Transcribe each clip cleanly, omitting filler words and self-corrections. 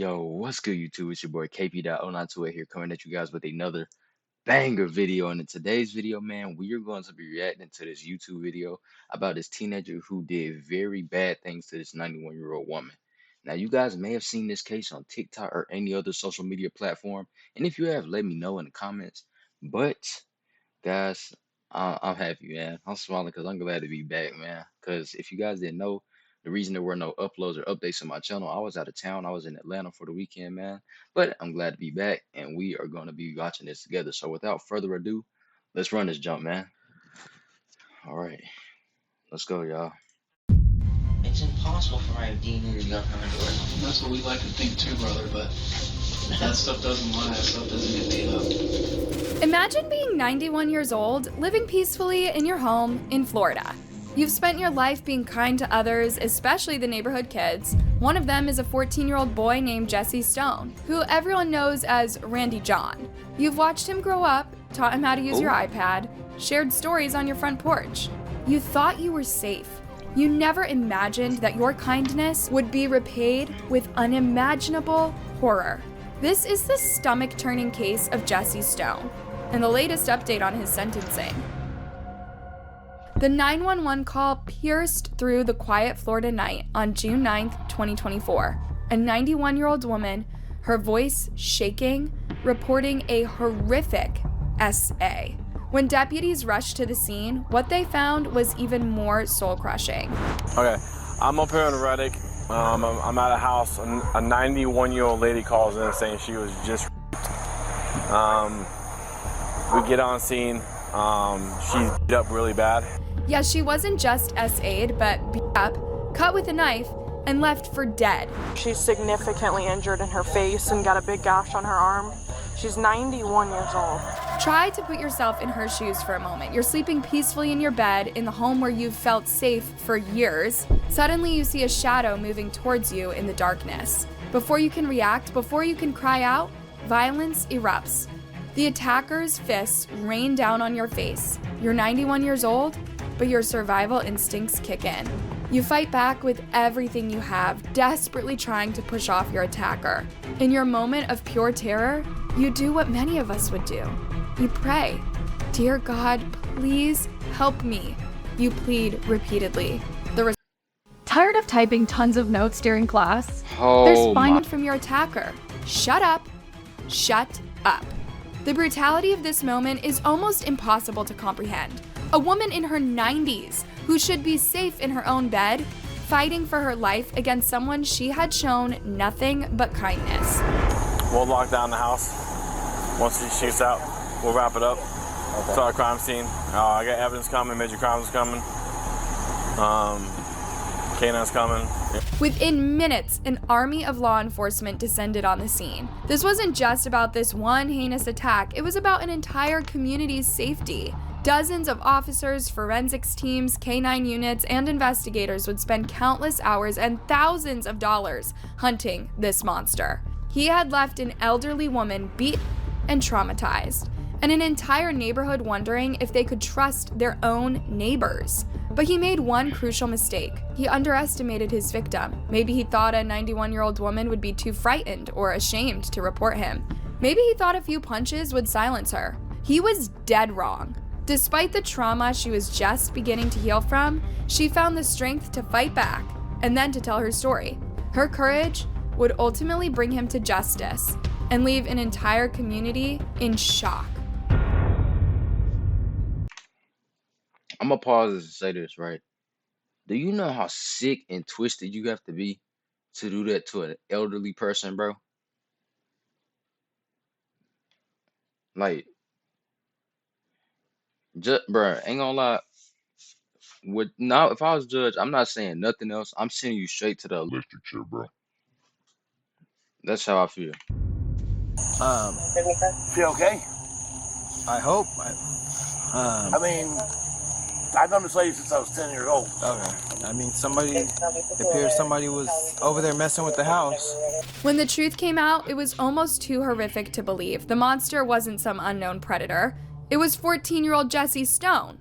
Yo, what's good, YouTube? It's your boy KP.092 here coming at you guys with another banger video. And in today's video, man, we are going to be reacting to this YouTube video about this teenager who did very bad things to this 91-year-old woman. Now, you guys may have seen this case on TikTok or any other social media platform. And if you have, let me know in the comments. But guys, I'm happy, man. I'm smiling because I'm glad to be back, man. Because if you guys didn't know, the reason there were no uploads or updates on my channel, I was out of town. I was in Atlanta for the weekend, man. But I'm glad to be back, and we are going to be watching this together. So without further ado, let's run this jump, man. All right, let's go, y'all. It's impossible for my DNA to be on her underwear. That's what we like to think too, brother, but that stuff doesn't lie, that stuff doesn't get made up. Imagine being 91 years old, living peacefully in your home in Florida. You've spent your life being kind to others, especially the neighborhood kids. One of them is a 14-year-old boy named Jesse Stone, who everyone knows as Randy John. You've watched him grow up, taught him how to use your iPad, shared stories on your front porch. You thought you were safe. You never imagined that your kindness would be repaid with unimaginable horror. This is the stomach-turning case of Jesse Stone, and the latest update on his sentencing. The 911 call pierced through the quiet Florida night on June 9th, 2024. A 91-year-old woman, her voice shaking, reporting a horrific SA. When deputies rushed to the scene, what they found was even more soul-crushing. Okay, I'm up here in Reddick. I'm at a house. A 91-year-old lady calls in saying she was just we get on scene. She's beat up really bad. Yeah, she wasn't just SA'd, but beat up, cut with a knife, and left for dead. She's significantly injured in her face and got a big gash on her arm. She's 91 years old. Try to put yourself in her shoes for a moment. You're sleeping peacefully in your bed in the home where you've felt safe for years. Suddenly you see a shadow moving towards you in the darkness. Before you can react, before you can cry out, violence erupts. The attacker's fists rain down on your face. You're 91 years old, but your survival instincts kick in. You fight back with everything you have, desperately trying to push off your attacker. In your moment of pure terror, you do what many of us would do. You pray, "Dear God, please help me." You plead repeatedly. Tired of typing tons of notes during class? There's fine from your attacker. Shut up. Shut up. The brutality of this moment is almost impossible to comprehend. A woman in her 90s who should be safe in her own bed, fighting for her life against someone she had shown nothing but kindness. We'll lock down the house. Once she shoots out, we'll wrap it up. It's our crime scene. I got evidence coming, major crimes coming. Canine's coming. Within minutes, an army of law enforcement descended on the scene. This wasn't just about this one heinous attack, it was about an entire community's safety. Dozens of officers, forensics teams, K-9 units, and investigators would spend countless hours and thousands of dollars hunting this monster. He had left an elderly woman beat and traumatized, and an entire neighborhood wondering if they could trust their own neighbors. But he made one crucial mistake. He underestimated his victim. Maybe he thought a 91-year-old woman would be too frightened or ashamed to report him. Maybe he thought a few punches would silence her. He was dead wrong. Despite the trauma she was just beginning to heal from, she found the strength to fight back and then to tell her story. Her courage would ultimately bring him to justice and leave an entire community in shock. I'm going to pause this and say this, right? Do you know how sick and twisted you have to be to do that to an elderly person, bro? Like, bro, ain't gonna lie. If I was judge, I'm not saying nothing else. I'm sending you straight to the electric chair, bro. That's how I feel. Feel okay? I hope. I mean, I've known this lady since I was 10 years old. Okay. I mean, it appears somebody was over there messing with the house. When the truth came out, it was almost too horrific to believe. The monster wasn't some unknown predator. It was 14-year-old Jesse Stone,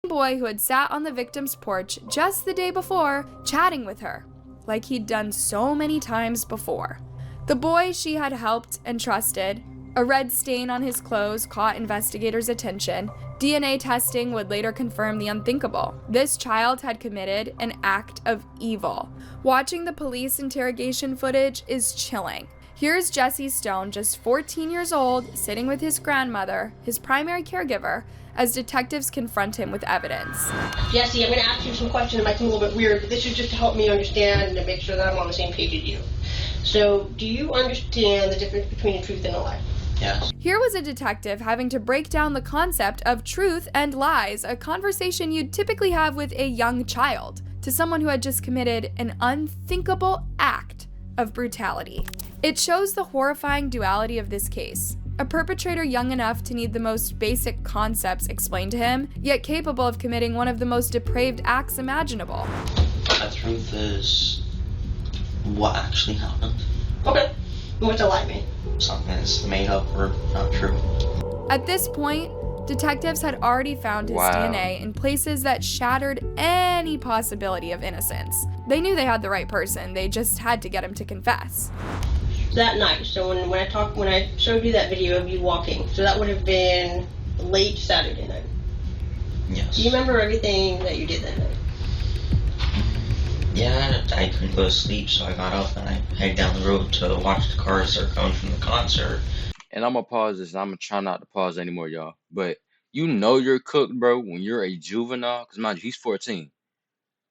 a boy who had sat on the victim's porch just the day before, chatting with her. like he'd done so many times before. The boy she had helped and trusted, a red stain on his clothes caught investigators' attention. DNA testing would later confirm the unthinkable. This child had committed an act of evil. Watching the police interrogation footage is chilling. Here's Jesse Stone, just 14 years old, sitting with his grandmother, his primary caregiver, as detectives confront him with evidence. Jesse, I'm going to ask you some questions that might seem a little bit weird, but this is just to help me understand and make sure that I'm on the same page as you. So, do you understand the difference between a truth and a lie? Yes. Here was a detective having to break down the concept of truth and lies, a conversation you'd typically have with a young child, to someone who had just committed an unthinkable act of brutality. It shows the horrifying duality of this case. A perpetrator young enough to need the most basic concepts explained to him, yet capable of committing one of the most depraved acts imaginable. The truth is what actually happened. Okay. What's a lie mean? Something that's made up or not true. At this point, detectives had already found his Wow. DNA in places that shattered any possibility of innocence. They knew they had the right person, they just had to get him to confess. That night, so when I showed you that video of you walking, so that would have been late Saturday night. Yes. Do you remember everything that you did that night? Yeah, I couldn't go to sleep, so I got up and I headed down the road to watch the cars that are coming from the concert. And I'm gonna pause this. I'm gonna try not to pause anymore, y'all. But you know you're cooked, bro, when you're a juvenile. Because mind you, he's 14.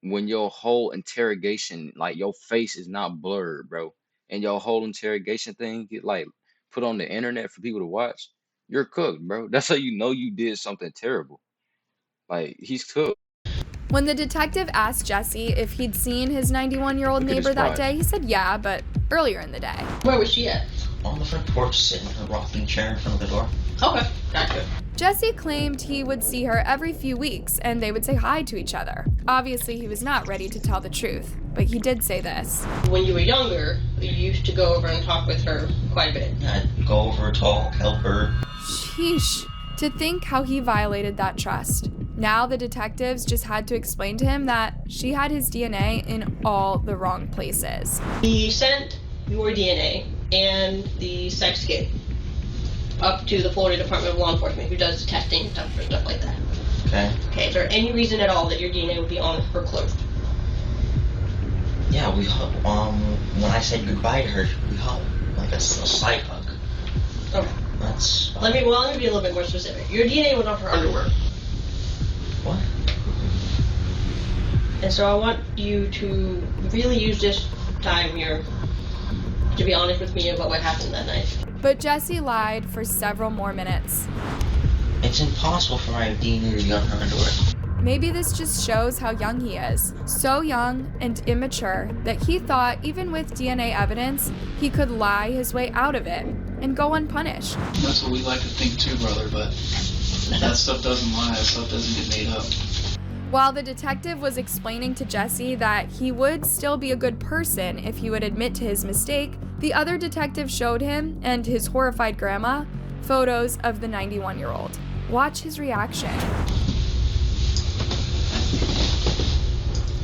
When your whole interrogation, like your face is not blurred, bro, and your whole interrogation thing get like put on the internet for people to watch, you're cooked, bro. That's how you know you did something terrible. Like, he's cooked. When the detective asked Jesse if he'd seen his 91-year-old Look at his neighbor that spot. day, he said yeah, but earlier in the day. Where was she at? On the front porch, sitting in her rocking chair in front of the door. Okay, gotcha. Jesse claimed he would see her every few weeks and they would say hi to each other. Obviously, he was not ready to tell the truth, but he did say this. When you were younger, you used to go over and talk with her quite a bit. I'd go over, talk, help her. Sheesh. To think how he violated that trust. Now the detectives just had to explain to him that she had his DNA in all the wrong places. He sent your DNA and the sex kit up to the Florida Department of Law Enforcement, who does testing and stuff like that. Okay. Okay, is there any reason at all that your DNA would be on her clothes? Yeah, we hugged. When I said goodbye to her, we hugged. Like a slight hug. Okay. That's. Let me be a little bit more specific. Your DNA was on her underwear. What? And so I want you to really use this time here to be honest with me about what happened that night. But Jesse lied for several more minutes. It's impossible for my DNA to be on her underwear. Maybe this just shows how young he is. So young and immature that he thought even with DNA evidence, he could lie his way out of it and go unpunished. That's what we like to think too, brother, but that stuff doesn't lie, that stuff doesn't get made up. While the detective was explaining to Jesse that he would still be a good person if he would admit to his mistake, the other detective showed him, and his horrified grandma, photos of the 91-year-old. Watch his reaction.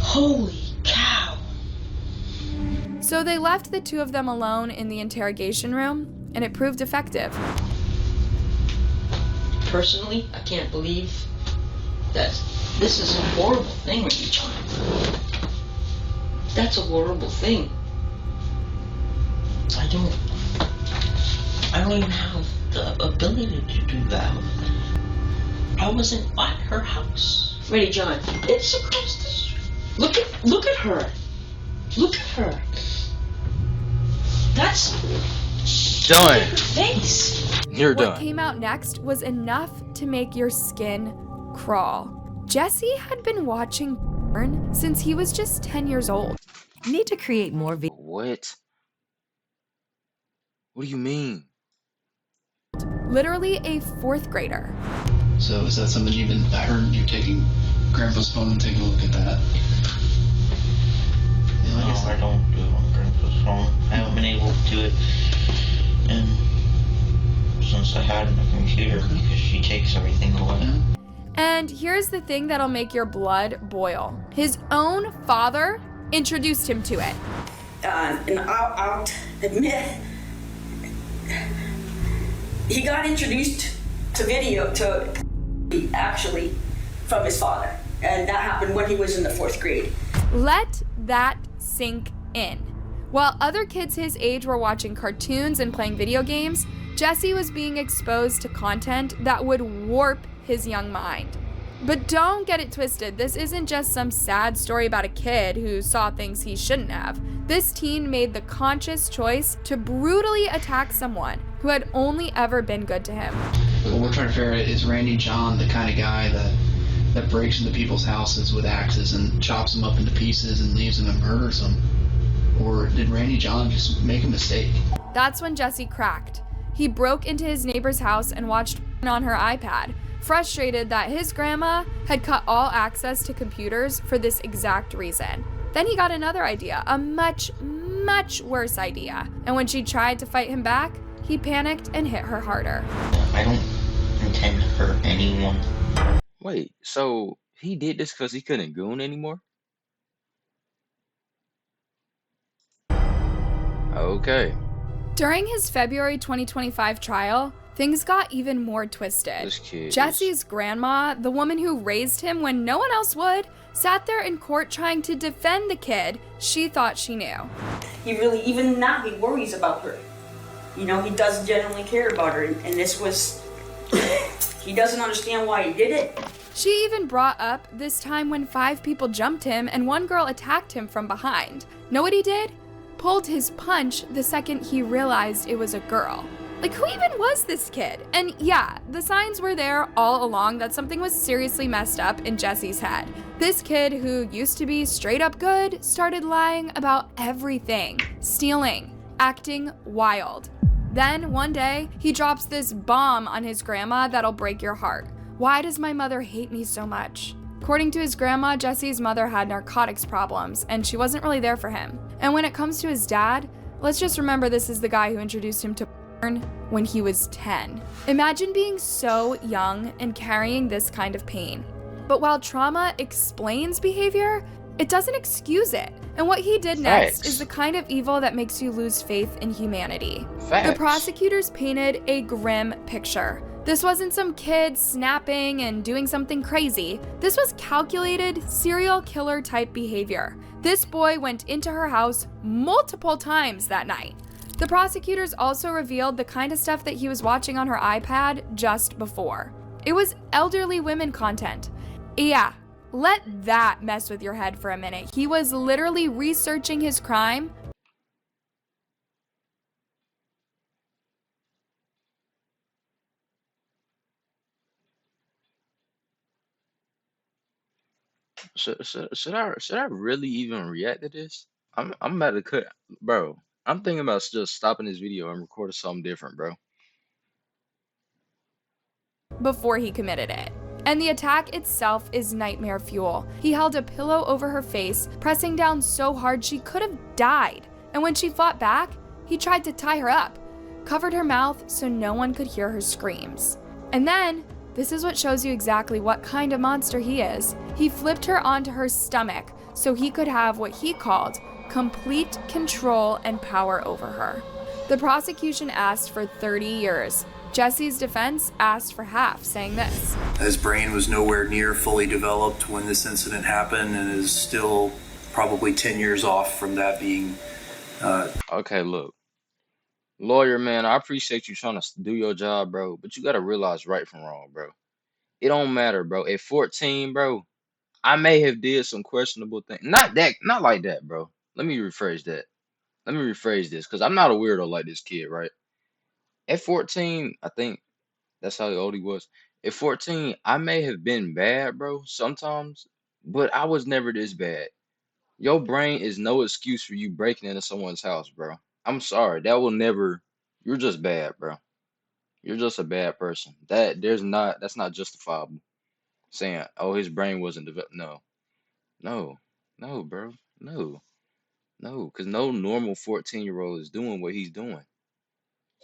Holy cow. So they left the two of them alone in the interrogation room, and it proved effective. Personally, I can't believe that this is a horrible thing with you, John. That's a horrible thing. I don't even have the ability to do that. I wasn't at her house. Ready, John? It's across the street. Look at her. Look at her. That's Done. her face. You're What done. came out next was enough to make your skin crawl. Jesse had been watching porn since he was just 10 years old. Need to create more videos. What? What do you mean? Literally a 4th grader. So is that something I heard you taking Grandpa's phone and taking a look at that? Yeah, No, I don't do it on Grandpa's phone. I haven't been able to do it since I had my computer because she takes everything away. And here's the thing that'll make your blood boil. His own father introduced him to it. And I'll admit, he got introduced to video actually from his father, and that happened when he was in the 4th grade. Let that sink in. While other kids his age were watching cartoons and playing video games, Jesse was being exposed to content that would warp his young mind. But don't get it twisted, this isn't just some sad story about a kid who saw things he shouldn't have. This teen made the conscious choice to brutally attack someone who had only ever been good to him. What we're trying to figure out, is Randy John the kind of guy that breaks into people's houses with axes and chops them up into pieces and leaves them and murders them? Or did Randy John just make a mistake? That's when Jesse cracked. He broke into his neighbor's house and watched on her iPad, frustrated that his grandma had cut all access to computers for this exact reason. Then he got another idea, a much, much worse idea. And when she tried to fight him back, he panicked and hit her harder. I don't intend to hurt anyone. Wait, so he did this because he couldn't goon anymore? Okay. During his February 2025 trial, things got even more twisted. Jesse's grandma, the woman who raised him when no one else would, sat there in court trying to defend the kid she thought she knew. He really, even now, he worries about her. You know, he does genuinely care about her, and this was, he doesn't understand why he did it. She even brought up this time when 5 people jumped him and one girl attacked him from behind. Know what he did? Pulled his punch the second he realized it was a girl. Like, who even was this kid? And yeah, the signs were there all along that something was seriously messed up in Jesse's head. This kid, who used to be straight up good, started lying about everything, stealing, acting wild. Then, one day, he drops this bomb on his grandma that'll break your heart. Why does my mother hate me so much? According to his grandma, Jesse's mother had narcotics problems, and she wasn't really there for him. And when it comes to his dad, let's just remember this is the guy who introduced him to porn when he was 10. Imagine being so young and carrying this kind of pain. But while trauma explains behavior, it doesn't excuse it. And what he did next is the kind of evil that makes you lose faith in humanity. The prosecutors painted a grim picture. This wasn't some kid snapping and doing something crazy. This was calculated serial killer type behavior. This boy went into her house multiple times that night. The prosecutors also revealed the kind of stuff that he was watching on her iPad just before. It was elderly women content. Yeah, let that mess with your head for a minute. He was literally researching his crime. Should I really even react to this? I'm about to cut, bro. I'm thinking about just stopping this video and recording something different, bro. Before he committed it. And the attack itself is nightmare fuel. He held a pillow over her face, pressing down so hard she could have died. And when she fought back, he tried to tie her up, covered her mouth so no one could hear her screams. And then, this is what shows you exactly what kind of monster he is. He flipped her onto her stomach so he could have what he called complete control and power over her. The prosecution asked for 30 years. Jesse's defense asked for half, saying this: his brain was nowhere near fully developed when this incident happened and is still probably 10 years off from that being... Okay, look. Lawyer, man, I appreciate you trying to do your job, bro, but you got to realize right from wrong, bro. It don't matter, bro. At 14, bro, I may have did some questionable things. Not like that, bro. Let me rephrase that. Let me rephrase this, because I'm not a weirdo like this kid, right? At 14, I think that's how old he was. At 14, I may have been bad, bro, sometimes, but I was never this bad. Your brain is no excuse for you breaking into someone's house, bro. I'm sorry. That will never. You're just bad, bro. You're just a bad person. That's not justifiable. Saying, oh, his brain wasn't developed. No, bro. No, because no normal 14-year-old is doing what he's doing.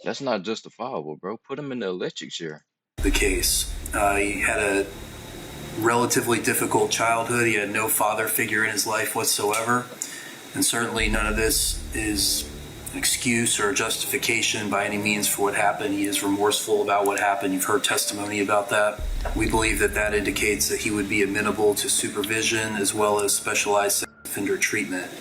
That's not justifiable, bro. Put him in the electric chair. The case. He had a relatively difficult childhood. He had no father figure in his life whatsoever. And certainly none of this is an excuse or a justification by any means for what happened. He is remorseful about what happened. You've heard testimony about that. We believe that that indicates that he would be amenable to supervision as well as specialized sex offender treatment.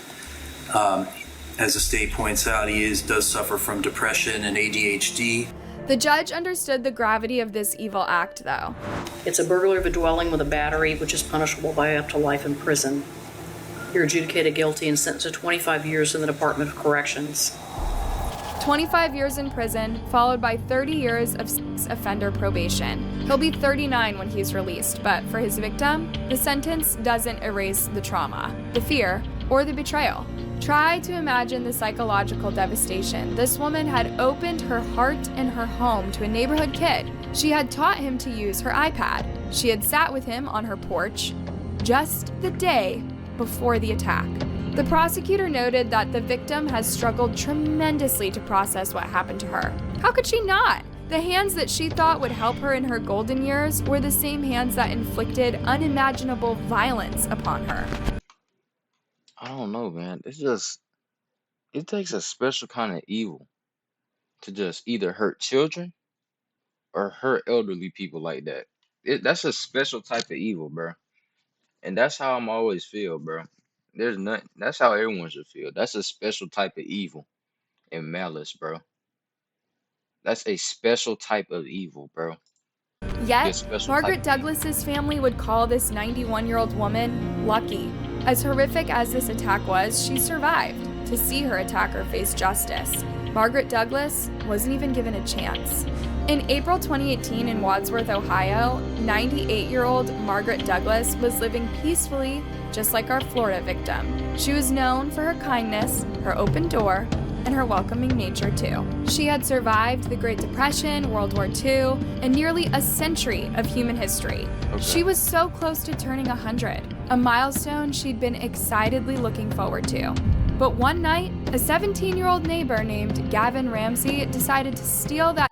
As the state points out, he does suffer from depression and ADHD. The judge understood the gravity of this evil act, though. It's a burglary of a dwelling with a battery, which is punishable by up to life in prison. You're adjudicated guilty and sentenced to 25 years in the Department of Corrections. 25 years in prison, followed by 30 years of sex offender probation. He'll be 39 when he's released, but for his victim, the sentence doesn't erase the trauma, the fear, or the betrayal. Try to imagine the psychological devastation. This woman had opened her heart and her home to a neighborhood kid. She had taught him to use her iPad. She had sat with him on her porch just the day before the attack. The prosecutor noted that the victim has struggled tremendously to process what happened to her. How could she not? The hands that she thought would help her in her golden years were the same hands that inflicted unimaginable violence upon her. I don't know, man. It takes a special kind of evil to just either hurt children or hurt elderly people like that. That's a special type of evil, bro. And that's how I'm always feel, bro. There's nothing. That's how everyone should feel. That's a special type of evil and malice, bro. That's a special type of evil, bro. Yet, Margaret Douglas's family would call this 91-year-old woman lucky. As horrific as this attack was, she survived to see her attacker face justice. Margaret Douglas wasn't even given a chance. In April 2018 in Wadsworth, Ohio, 98-year-old Margaret Douglas was living peacefully, just like our Florida victim. She was known for her kindness, her open door, and her welcoming nature too. She had survived the Great Depression, World War II, and nearly a century of human history. She was so close to turning 100, a milestone she'd been excitedly looking forward to. But one night, a 17-year-old neighbor named Gavin Ramsey decided to steal that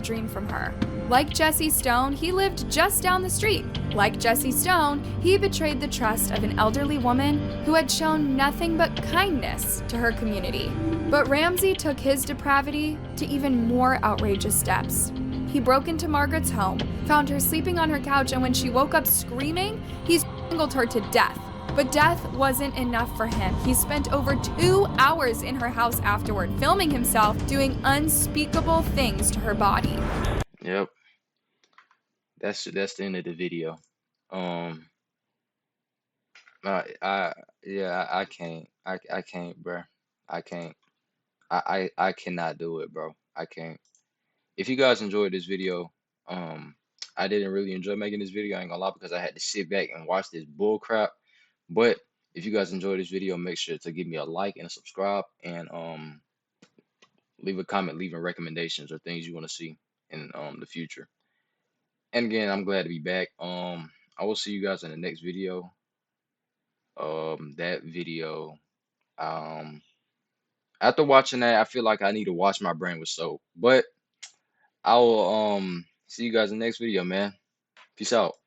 dream from her. Like Jesse Stone, he lived just down the street. Like Jesse Stone, he betrayed the trust of an elderly woman who had shown nothing but kindness to her community. But Ramsey took his depravity to even more outrageous steps. He broke into Margaret's home, found her sleeping on her couch, and when she woke up screaming, he strangled her to death. But death wasn't enough for him. He spent over 2 hours in her house afterward, filming himself doing unspeakable things to her body. Yep. That's the end of the video. I can't, bro. I can't. I cannot do it, bro. I can't. If you guys enjoyed this video, I didn't really enjoy making this video, I ain't gonna lie, because I had to sit back and watch this bull crap. But if you guys enjoyed this video, make sure to give me a like and a subscribe, and leave a comment, leaving recommendations or things you want to see in the future. And again, I'm glad to be back. I will see you guys in the next video. That video, after watching that, I feel like I need to wash my brain with soap. But I will see you guys in the next video, man. Peace out.